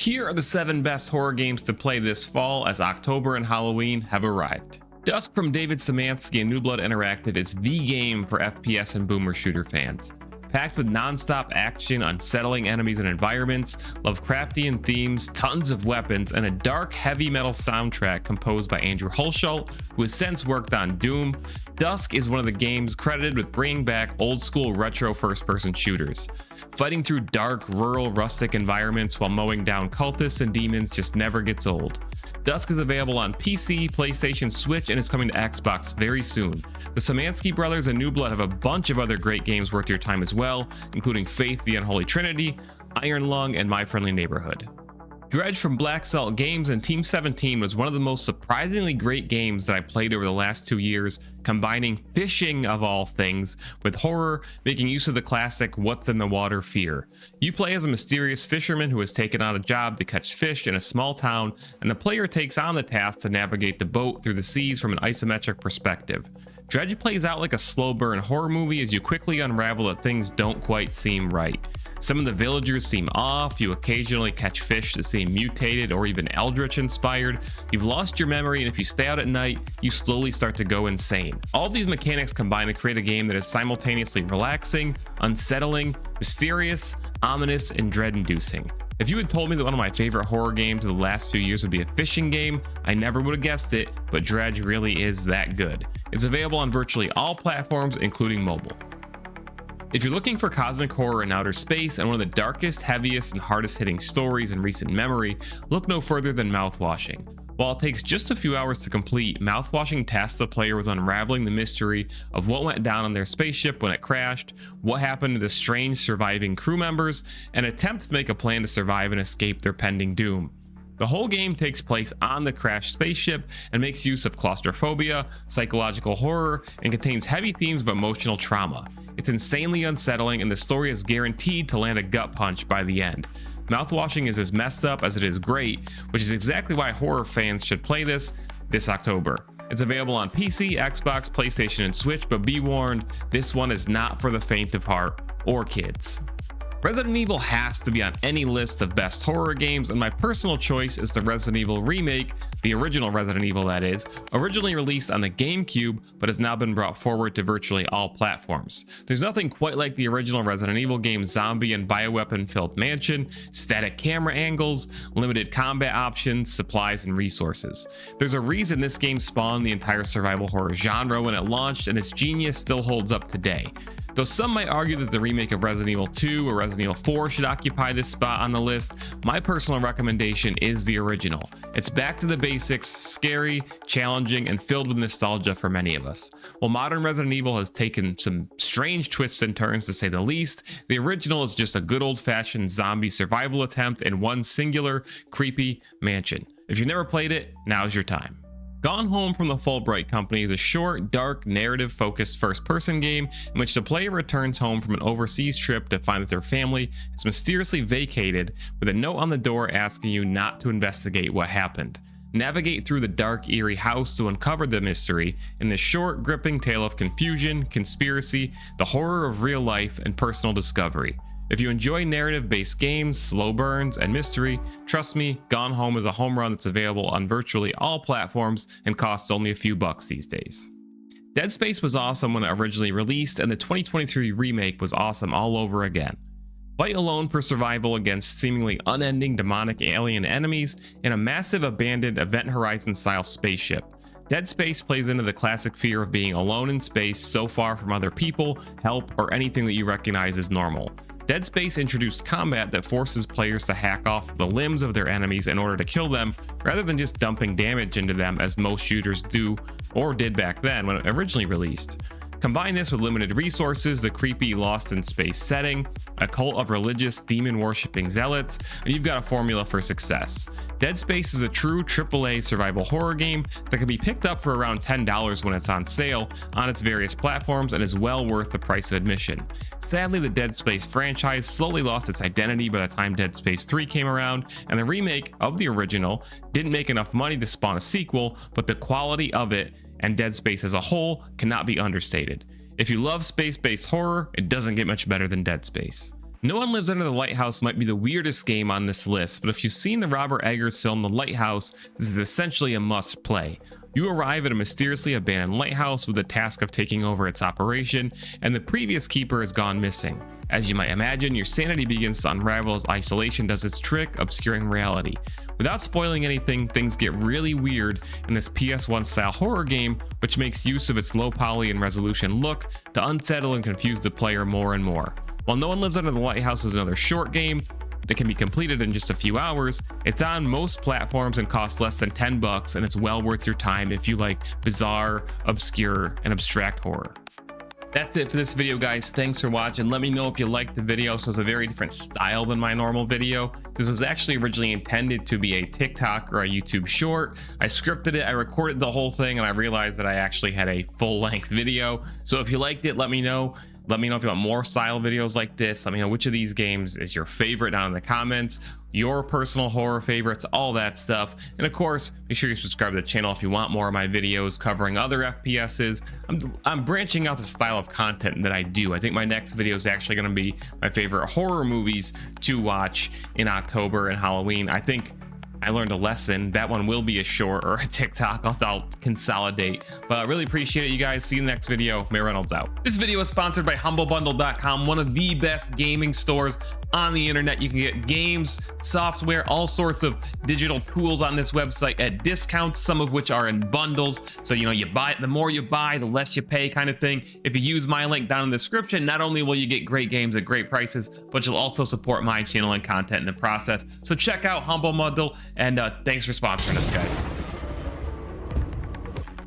Here are the 7 best horror games to play this fall as October and Halloween have arrived. Dusk from David Szymanski and New Blood Interactive is the game for FPS and boomer shooter fans. Packed with non-stop action, unsettling enemies and environments, Lovecraftian themes, tons of weapons, and a dark heavy metal soundtrack composed by Andrew Hulshult, who has since worked on Doom, Dusk is one of the games credited with bringing back old-school retro first-person shooters. Fighting through dark, rural, rustic environments while mowing down cultists and demons just never gets old. Dusk is available on PC, PlayStation, Switch, and is coming to Xbox very soon. The Szymanski brothers and New Blood have a bunch of other great games worth your time as well, including Faith: The Unholy Trinity, Iron Lung, and My Friendly Neighborhood. Dredge from Black Salt Games and Team 17 was one of the most surprisingly great games that I played over the last 2 years, combining fishing of all things with horror, making use of the classic what's in the water fear. You play as a mysterious fisherman who has taken on a job to catch fish in a small town, and the player takes on the task to navigate the boat through the seas from an isometric perspective. Dredge plays out like a slow burn horror movie as you quickly unravel that things don't quite seem right. Some of the villagers seem off, you occasionally catch fish that seem mutated or even eldritch inspired, you've lost your memory, and if you stay out at night, you slowly start to go insane. All of these mechanics combine to create a game that is simultaneously relaxing, unsettling, mysterious, ominous, and dread-inducing. If you had told me that one of my favorite horror games of the last few years would be a fishing game, I never would have guessed it, but Dredge really is that good. It's available on virtually all platforms, including mobile. If you're looking for cosmic horror in outer space and one of the darkest, heaviest, and hardest hitting stories in recent memory, look no further than Mouthwashing. While it takes just a few hours to complete, Mouthwashing tasks the player with unraveling the mystery of what went down on their spaceship when it crashed, what happened to the strange surviving crew members, and attempts to make a plan to survive and escape their pending doom. The whole game takes place on the crashed spaceship and makes use of claustrophobia, psychological horror, and contains heavy themes of emotional trauma. It's insanely unsettling, and the story is guaranteed to land a gut punch by the end. Mouthwashing is as messed up as it is great, which is exactly why horror fans should play this October. It's available on PC, Xbox, PlayStation, and Switch, but be warned, this one is not for the faint of heart or kids. Resident Evil has to be on any list of best horror games, and my personal choice is the Resident Evil remake, the original Resident Evil that is, originally released on the GameCube, but has now been brought forward to virtually all platforms. There's nothing quite like the original Resident Evil game's zombie and bioweapon-filled mansion, static camera angles, limited combat options, supplies, and resources. There's a reason this game spawned the entire survival horror genre when it launched, and its genius still holds up today. Though some might argue that the remake of Resident Evil 2 or Resident Evil 4 should occupy this spot on the list, my personal recommendation is the original. It's back to the basics, scary, challenging, and filled with nostalgia for many of us. While modern Resident Evil has taken some strange twists and turns to say the least, the original is just a good old-fashioned zombie survival attempt in one singular, creepy mansion. If you've never played it, now's your time. Gone Home from the Fulbright Company is a short, dark, narrative-focused first-person game in which the player returns home from an overseas trip to find that their family is mysteriously vacated, with a note on the door asking you not to investigate what happened. Navigate through the dark, eerie house to uncover the mystery in this short, gripping tale of confusion, conspiracy, the horror of real life, and personal discovery. If you enjoy narrative-based games, slow burns, and mystery, trust me, Gone Home is a home run that's available on virtually all platforms and costs only a few bucks these days. Dead Space was awesome when it originally released, and the 2023 remake was awesome all over again. Fight alone for survival against seemingly unending demonic alien enemies in a massive abandoned Event Horizon-style spaceship. Dead Space plays into the classic fear of being alone in space so far from other people, help, or anything that you recognize as normal. Dead Space introduced combat that forces players to hack off the limbs of their enemies in order to kill them, rather than just dumping damage into them as most shooters do or did back then when it originally released. Combine this with limited resources, the creepy Lost in Space setting, a cult of religious demon-worshipping zealots, and you've got a formula for success. Dead Space is a true AAA survival horror game that can be picked up for around $10 when it's on sale on its various platforms and is well worth the price of admission. Sadly, the Dead Space franchise slowly lost its identity by the time Dead Space 3 came around, and the remake of the original didn't make enough money to spawn a sequel, but the quality of it and Dead Space as a whole cannot be understated. If you love space-based horror, it doesn't get much better than Dead Space. No One Lives Under the Lighthouse might be the weirdest game on this list, but if you've seen the Robert Eggers film The Lighthouse, this is essentially a must play. You arrive at a mysteriously abandoned lighthouse with the task of taking over its operation, and the previous keeper has gone missing. As you might imagine, your sanity begins to unravel as isolation does its trick, obscuring reality. Without spoiling anything, things get really weird in this PS1 style horror game, which makes use of its low poly and resolution look to unsettle and confuse the player more and more. While No One Lives Under the Lighthouse is another short game that can be completed in just a few hours, it's on most platforms and costs less than $10, and it's well worth your time if you like bizarre, obscure, and abstract horror. That's it for this video, guys. Thanks for watching. Let me know if you liked the video. So it's a very different style than my normal video. This was actually originally intended to be a TikTok or a YouTube short. I scripted it, I recorded the whole thing, and I realized that I actually had a full-length video. So if you liked it, let me know. Let me know if you want more style videos like this. Let me know which of these games is your favorite down in the comments, your personal horror favorites, all that stuff. And of course, make sure you subscribe to the channel if you want more of my videos covering other FPSs. I'm branching out the style of content that I do. I think my next video is actually going to be my favorite horror movies to watch in October and Halloween. I think I learned a lesson. That one will be a short or a TikTok. I'll consolidate. But I really appreciate it, you guys. See you in the next video. May Reynolds out. This video is sponsored by HumbleBundle.com, one of the best gaming stores on the internet. You can get games, software, all sorts of digital tools on this website at discounts, some of which are in bundles. So, you buy it, the more you buy, the less you pay kind of thing. If you use my link down in the description, not only will you get great games at great prices, but you'll also support my channel and content in the process. So check out Humble Bundle, and thanks for sponsoring us, guys.